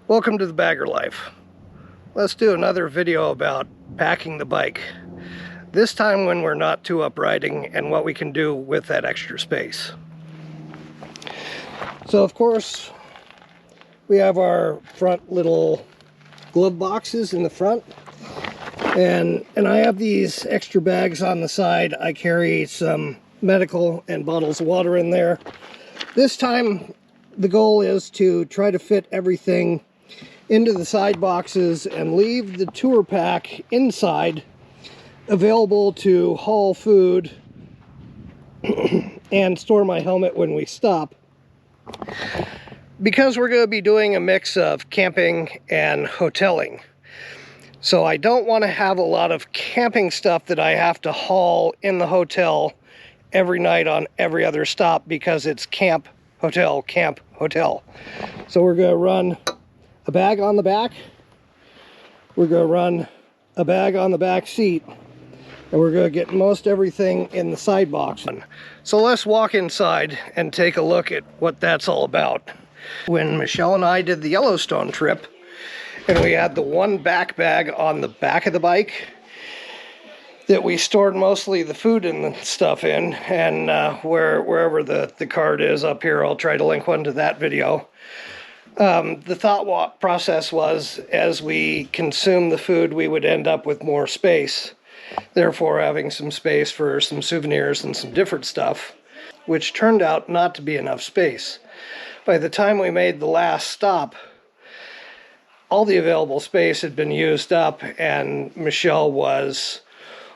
Welcome to the Bagger Life. Let's do another video about packing the bike. This time when we're not too up riding and what we can do with that extra space. So of course, we have our front little glove boxes in the front. And I have these extra bags on the side. I carry some medical and bottles of water in there. This time, the goal is to try to fit everything into the side boxes and leave the tour pack inside, available to haul food and store my helmet when we stop. Because we're going to be doing a mix of camping and hoteling. So I don't want to have a lot of camping stuff that I have to haul in the hotel every night on every other stop, because it's camp, hotel, camp, hotel. So we're going to run a bag on the back, we're going to run a bag on the back seat, and we're going to get most everything in the side box. So let's walk inside and take a look at what that's all about. When Michelle and I did the Yellowstone trip, and we had the one back bag on the back of the bike that we stored mostly the food and the stuff in, and wherever the card is up here, I'll try to link one to that video. The thought process was, as we consume the food, we would end up with more space, therefore having some space for some souvenirs and some different stuff, which turned out not to be enough space. By the time we made the last stop, all the available space had been used up, and Michelle was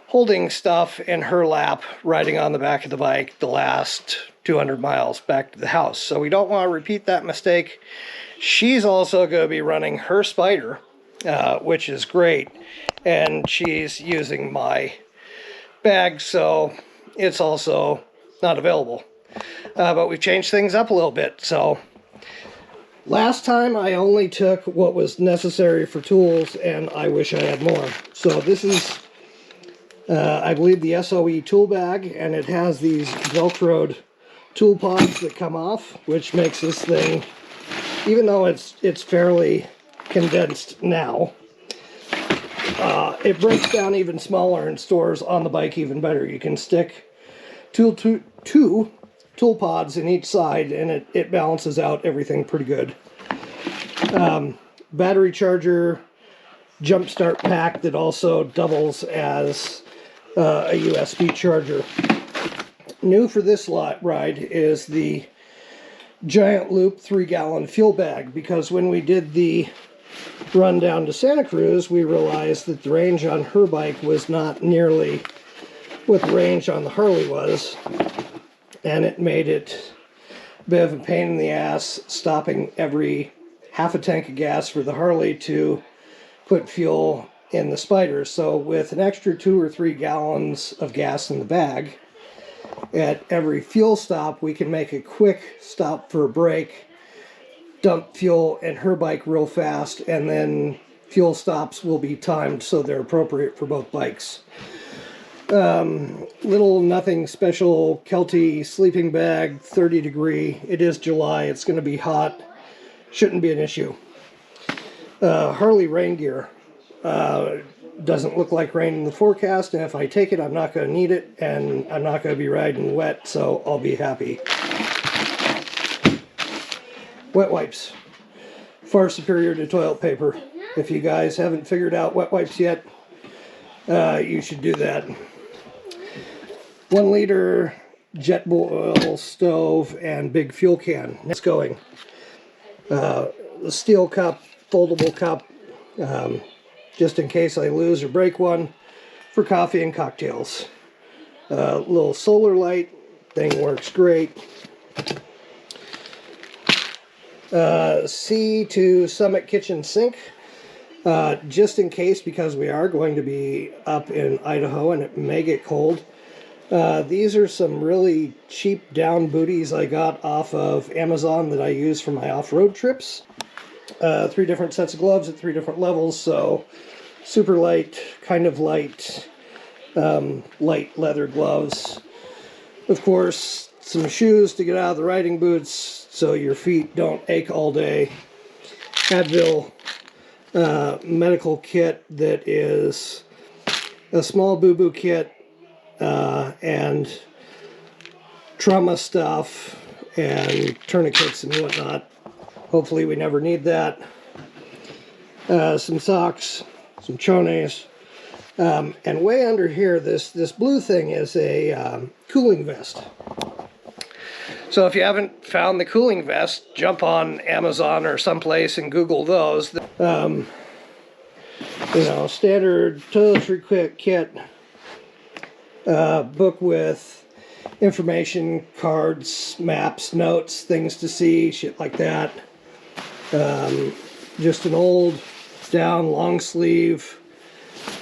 holding stuff in her lap, riding on the back of the bike the last 200 miles back to the house. So we don't want to repeat that mistake. She's also going to be running her Spider, which is great, and she's using my bag, so it's also not available. But we've changed things up a little bit. So last time I only took what was necessary for tools, and I wish I had more. So this is, I believe, the SOE tool bag, and it has these Velcroed tool pods that come off, which makes this thing, even though it's fairly condensed now, it breaks down even smaller and stores on the bike even better. You can stick two tool pods in each side, and it balances out everything pretty good. Battery charger, jump start pack that also doubles as a USB charger. New for this ride is the Giant Loop 3-gallon fuel bag, because when we did the run down to Santa Cruz, we realized that the range on her bike was not nearly what the range on the Harley was, and it made it a bit of a pain in the ass stopping every half a tank of gas for the Harley to put fuel in the Spider. So with an extra 2 or 3 gallons of gas in the bag, at every fuel stop, we can make a quick stop for a break, dump fuel in her bike real fast, and then fuel stops will be timed so they're appropriate for both bikes. Little nothing special Kelty sleeping bag, 30 degree. It is July, it's going to be hot, shouldn't be an issue. Harley rain gear. Doesn't look like rain in the forecast, and if I take it, I'm not going to need it, and I'm not going to be riding wet, so I'll be happy. Wet wipes. Far superior to toilet paper. If you guys haven't figured out wet wipes yet, you should do that. 1 liter jet oil stove and big fuel can. It's going. The steel cup, foldable cup, just in case I lose or break one, for coffee and cocktails. Little solar light, thing works great. C to Summit kitchen sink, just in case, because we are going to be up in Idaho and it may get cold. These are some really cheap down booties I got off of Amazon that I use for my off-road trips. 3 different sets of gloves at 3 different levels, so super light, kind of light, light leather gloves. Of course, some shoes to get out of the riding boots so your feet don't ache all day. Advil medical kit that is a small boo-boo kit and trauma stuff and tourniquets and whatnot. Hopefully we never need that. Some socks, some chones, and way under here, this blue thing is a cooling vest. So if you haven't found the cooling vest, jump on Amazon or someplace and Google those. You know, standard toiletry kit, book with information, cards, maps, notes, things to see, shit like that. Just an old down long sleeve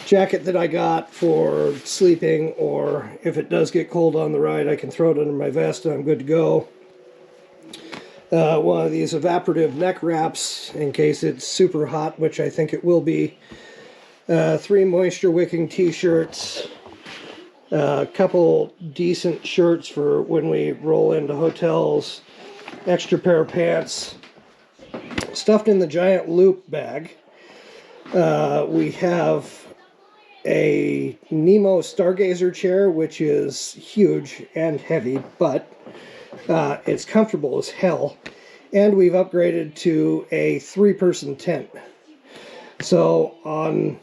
jacket that I got for sleeping, or if it does get cold on the ride, I can throw it under my vest and I'm good to go. One of these evaporative neck wraps in case it's super hot, which I think it will be. 3 moisture wicking t-shirts, a couple decent shirts for when we roll into hotels, extra pair of pants. Stuffed in the giant loop bag, we have a Nemo Stargazer chair, which is huge and heavy, but it's comfortable as hell. And we've upgraded to a 3-person tent. So on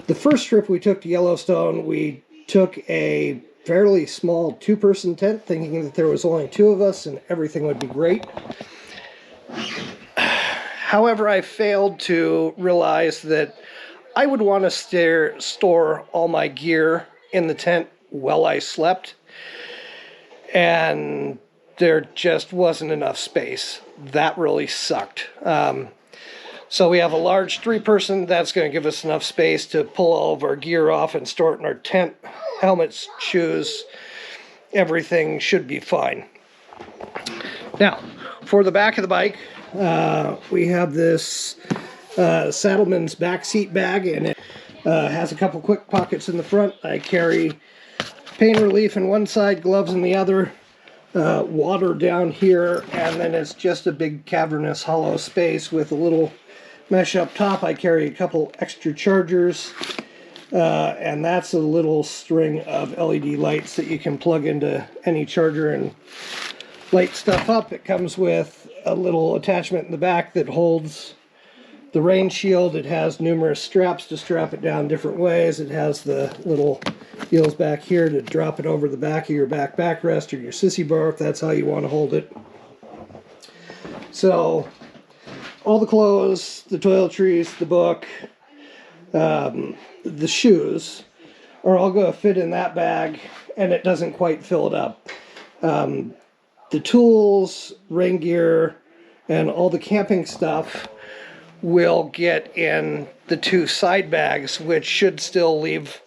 the first trip we took to Yellowstone, we took a fairly small 2-person tent, thinking that there was only 2 of us and everything would be great. However, I failed to realize that I would want to store all my gear in the tent while I slept, and there just wasn't enough space. That really sucked. So we have a large 3-person. That's going to give us enough space to pull all of our gear off and store it in our tent. Helmets, shoes, everything should be fine. Now, for the back of the bike, we have this Saddleman's backseat bag, and it has a couple quick pockets in the front. I carry pain relief in one side, gloves in the other, water down here, and then it's just a big cavernous hollow space with a little mesh up top. I carry a couple extra chargers, and that's a little string of LED lights that you can plug into any charger and light stuff up. It comes with a little attachment in the back that holds the rain shield. It has numerous straps to strap it down different ways. It has the little heels back here to drop it over the back of your back backrest or your sissy bar if that's how you want to hold it. So all the clothes, the toiletries, the book, the shoes are all going to fit in that bag, and it doesn't quite fill it up. The tools, rain gear, and all the camping stuff will get in the 2 side bags, which should still leave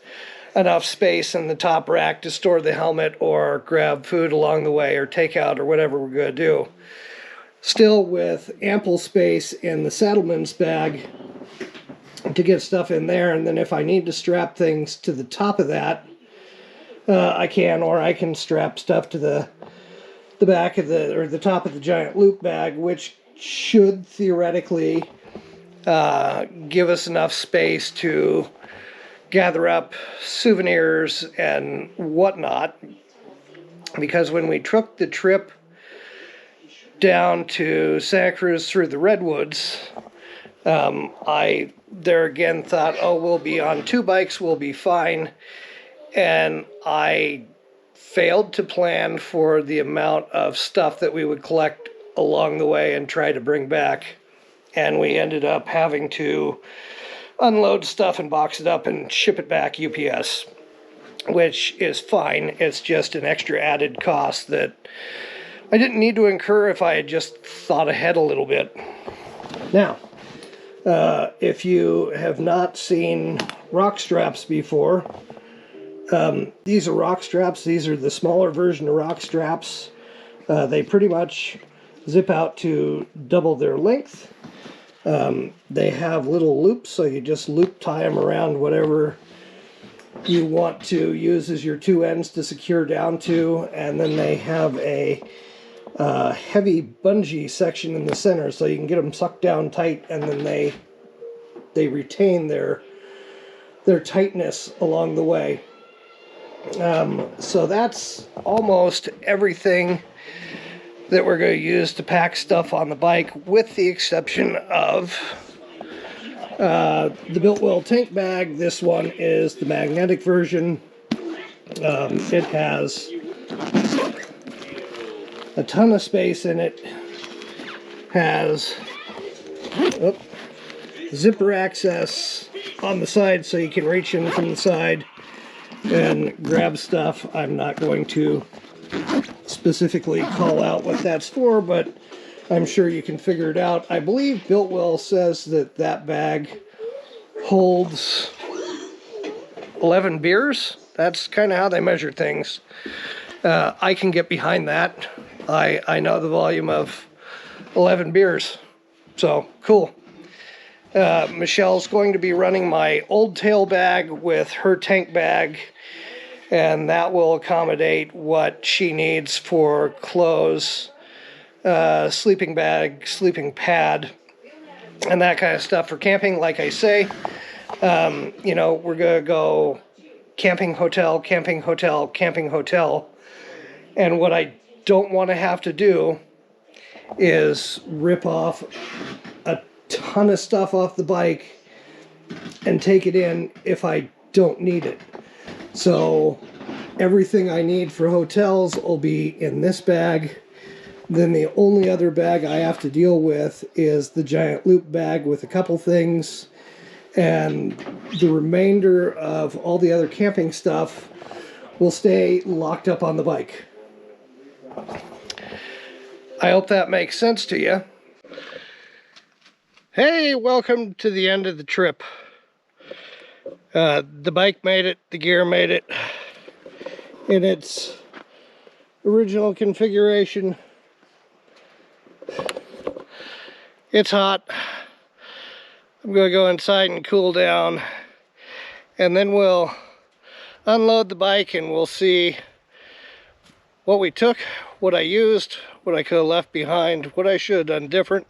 enough space in the top rack to store the helmet or grab food along the way or take out or whatever we're going to do. Still with ample space in the Saddleman's bag to get stuff in there, and then if I need to strap things to the top of that, I can, or I can strap stuff to the back of the top of the giant loop bag, which should theoretically give us enough space to gather up souvenirs and whatnot. Because when we took the trip down to Santa Cruz through the Redwoods, I there again thought, oh, we'll be on 2 bikes, we'll be fine. And I failed to plan for the amount of stuff that we would collect along the way and try to bring back. And we ended up having to unload stuff and box it up and ship it back UPS, which is fine. It's just an extra added cost that I didn't need to incur if I had just thought ahead a little bit. Now, if you have not seen rock straps before, these are rock straps. These are the smaller version of rock straps. They pretty much zip out to double their length. They have little loops, so you just loop tie them around whatever you want to use as your 2 ends to secure down to, and then they have a heavy bungee section in the center, so you can get them sucked down tight, and then they retain their tightness along the way. So that's almost everything that we're going to use to pack stuff on the bike, with the exception of the Biltwell tank bag. This one is the magnetic version. It has a ton of space in it. Has zipper access on the side, so you can reach in from the side and grab stuff. I'm not going to specifically call out what that's for, but I'm sure you can figure it out. I believe Biltwell says that that bag holds 11 beers. That's kind of how they measure things. I can get behind that. I know the volume of 11 beers. So, cool. Michelle's going to be running my old tail bag with her tank bag, and that will accommodate what she needs for clothes, sleeping bag, sleeping pad, and that kind of stuff for camping. Like I say, you know, we're going to go camping hotel, camping hotel, camping hotel, and what I don't want to have to do is rip off a ton of stuff off the bike and take it in if I don't need it. So everything I need for hotels will be in this bag. Then the only other bag I have to deal with is the giant loop bag with a couple things, and the remainder of all the other camping stuff will stay locked up on the bike. I hope that makes sense to you. Hey, welcome to the end of the trip. The bike made it, the gear made it in its original configuration. It's hot. I'm going to go inside and cool down, and then we'll unload the bike and we'll see what we took, what I used, what I could have left behind, what I should have done different.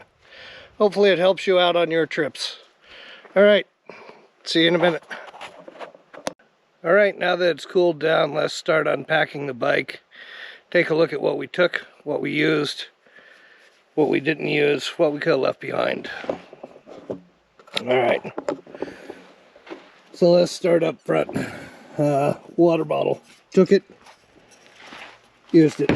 Hopefully it helps you out on your trips. All right, see you in a minute. All right, now that it's cooled down, let's start unpacking the bike. Take a look at what we took, what we used, what we didn't use, what we could have left behind. All right, so let's start up front. Water bottle, took it, used it.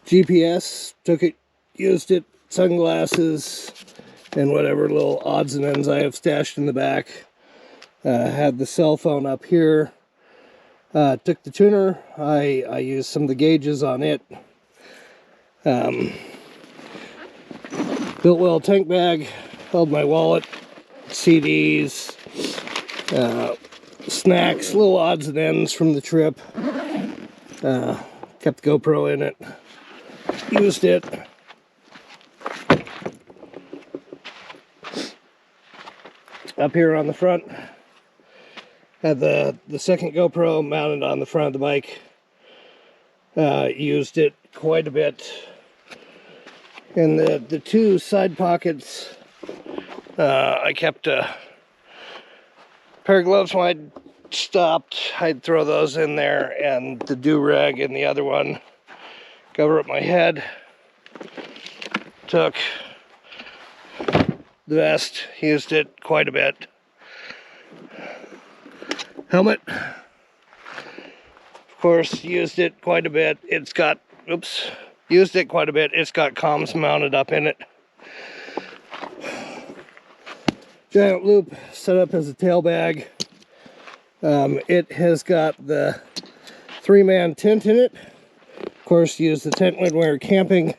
GPS, took it, used it. Sunglasses and whatever little odds and ends I have stashed in the back. Had the cell phone up here. Took the tuner. I used some of the gauges on it. Biltwell tank bag, held my wallet, CDs, snacks, little odds and ends from the trip. Kept the GoPro in it. Used it. Up here on the front, had the second GoPro mounted on the front of the bike. Used it quite a bit. In the two side pockets, I kept a pair of gloves when I stopped. I'd throw those in there, and the do-rag in the other one. Cover up my head. Took the vest, used it quite a bit. Helmet, of course, used it quite a bit. It's got, used it quite a bit. It's got comms mounted up in it. Giant loop set up as a tail bag. It has got the 3-man tent in it. Of course, use the tent when we're camping.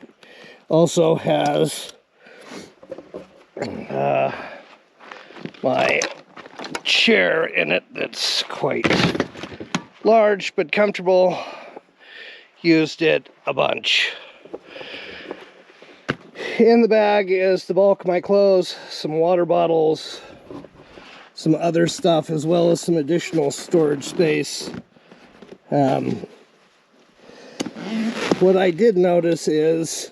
Also has my chair in it that's quite large but comfortable. Used it a bunch. In the bag is the bulk of my clothes, some water bottles, some other stuff, as well as some additional storage space. what I did notice is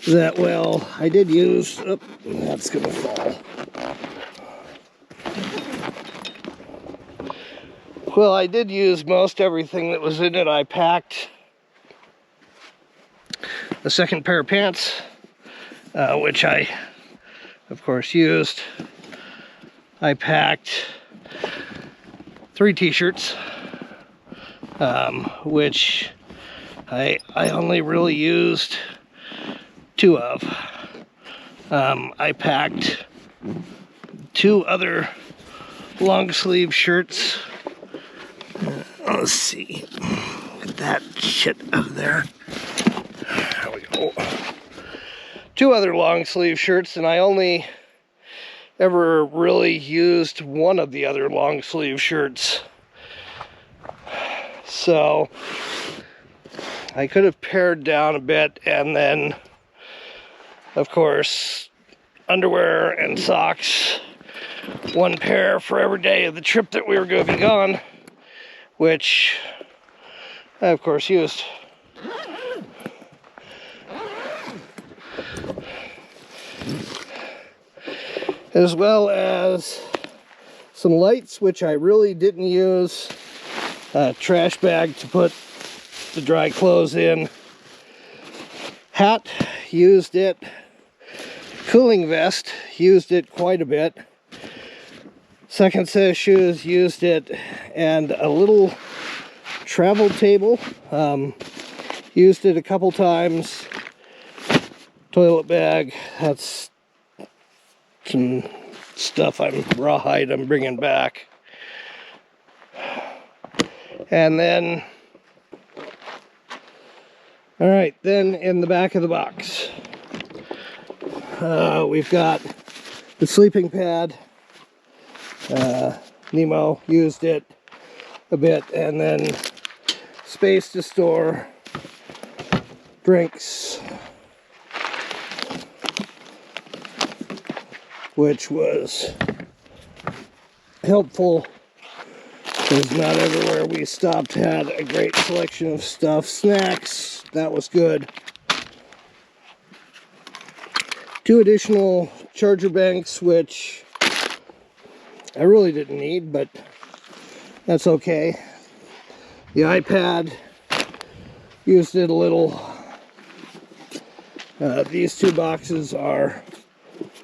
that, well, I did use, oh, that's gonna fall. Well, I did use most everything that was in it. I packed the second pair of pants, which I, of course, used. I packed 3 t-shirts, which I only really used 2 of. I packed 2 other long sleeve shirts. Let's see, get that shit out of there. There we go. 2 other long sleeve shirts, and I only ever really used one of the other long sleeve shirts. So I could have pared down a bit, and then, of course, underwear and socks, 1 pair for every day of the trip that we were going to be gone, which I, of course, used. As well as some lights, which I really didn't use. A trash bag to put the dry clothes in. Hat, used it. Cooling vest, used it quite a bit. Second set of shoes, used it. And a little travel table, used it a couple times. Toilet bag, that's some stuff rawhide I'm bringing back. And then, all right, then in the back of the box, we've got the sleeping pad. Nemo used it a bit, and then space to store drinks, which was helpful because not everywhere we stopped had a great selection of stuff. Snacks, that was good. 2 additional charger banks, which I really didn't need, but that's okay. The iPad, used it a little. These 2 boxes are,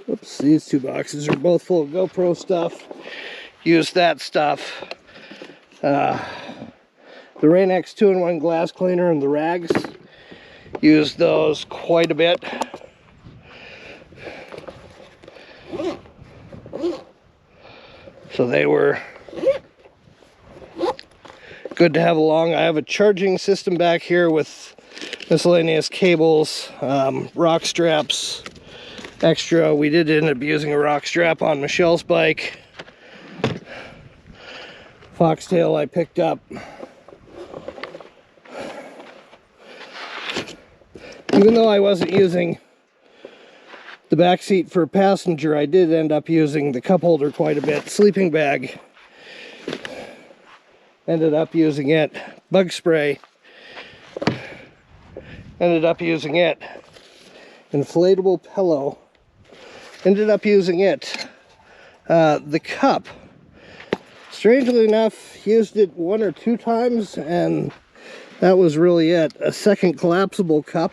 oops, these 2 boxes are both full of GoPro stuff. Used that stuff. The Rain-X 2-in-1 glass cleaner and the rags, used those quite a bit. So they were good to have along. I have a charging system back here with miscellaneous cables, rock straps, extra. We did end up using a rock strap on Michelle's bike. Foxtail I picked up. Even though I wasn't using the back seat for passenger, I did end up using the cup holder quite a bit. Sleeping bag, ended up using it. Bug spray, ended up using it. Inflatable pillow, ended up using it. The cup, strangely enough, used it 1 or 2 times, and that was really it. A second collapsible cup,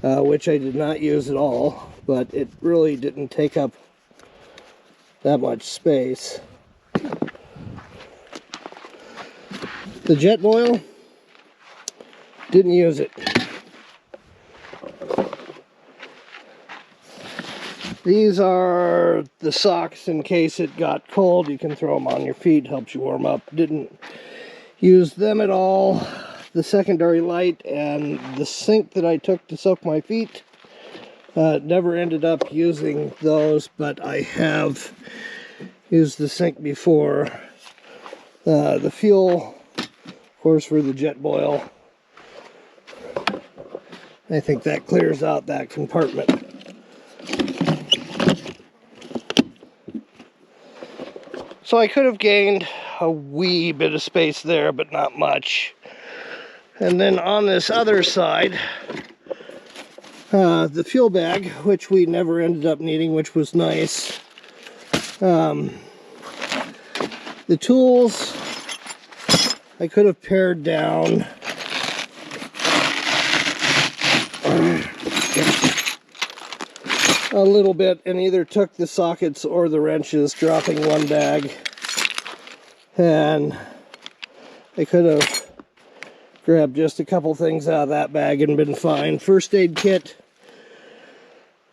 which I did not use at all, but it really didn't take up that much space. The jet boil, didn't use it. These are the socks in case it got cold. You can throw them on your feet, helps you warm up. Didn't use them at all. The secondary light and the sink that I took to soak my feet, never ended up using those, but I have used the sink before. The fuel, of course, for the jet boil. I think that clears out that compartment. So I could have gained a wee bit of space there, but not much. And then on this other side, the fuel bag, which we never ended up needing, which was nice. The tools I could have pared down. A little bit, and either took the sockets or the wrenches, dropping one bag. And I could have grabbed just a couple things out of that bag and been fine. First aid kit,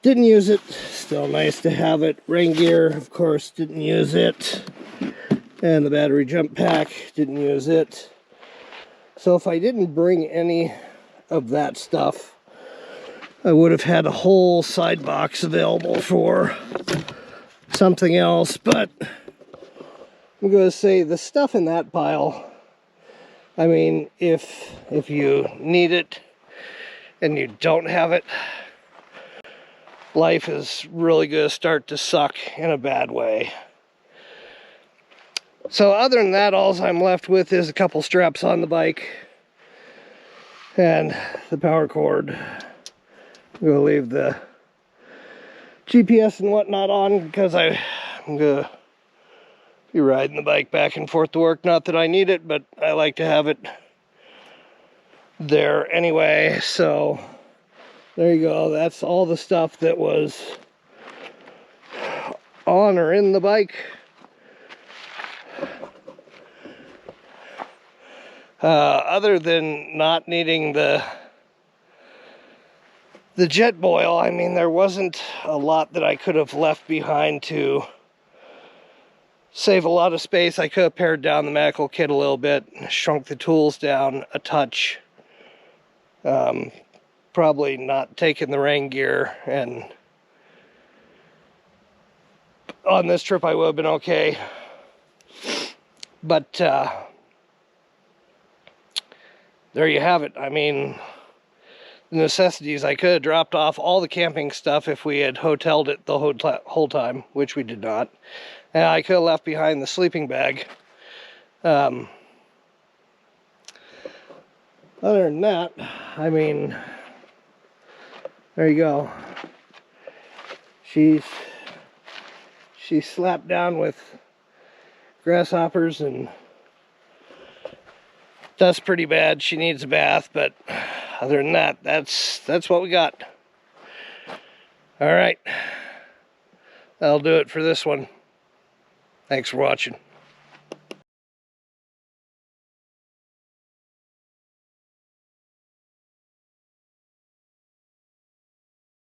didn't use it, still nice to have it. Rain gear, of course, didn't use it. And the battery jump pack, didn't use it. So if I didn't bring any of that stuff, I would have had a whole side box available for something else. But I'm going to say the stuff in that pile, I mean, if you need it and you don't have it, life is really going to start to suck in a bad way. So other than that, all I'm left with is a couple straps on the bike and the power cord. I'm going to leave the GPS and whatnot on because I'm going to be riding the bike back and forth to work. Not that I need it, but I like to have it there anyway. So there you go. That's all the stuff that was on or in the bike. Other than not needing the jet boil, I mean, there wasn't a lot that I could have left behind to save a lot of space. I could have pared down the medical kit a little bit, shrunk the tools down a touch. Probably not taking the rain gear, and on this trip I would have been okay. But there you have it. I mean, the necessities. I could have dropped off all the camping stuff if we had hoteled it the whole time, which we did not. And I could have left behind the sleeping bag. Other than that, I mean, there you go. She's slapped down with grasshoppers and dust pretty bad. She needs a bath, but other than that, that's what we got. All right, that'll do it for this one. Thanks for watching.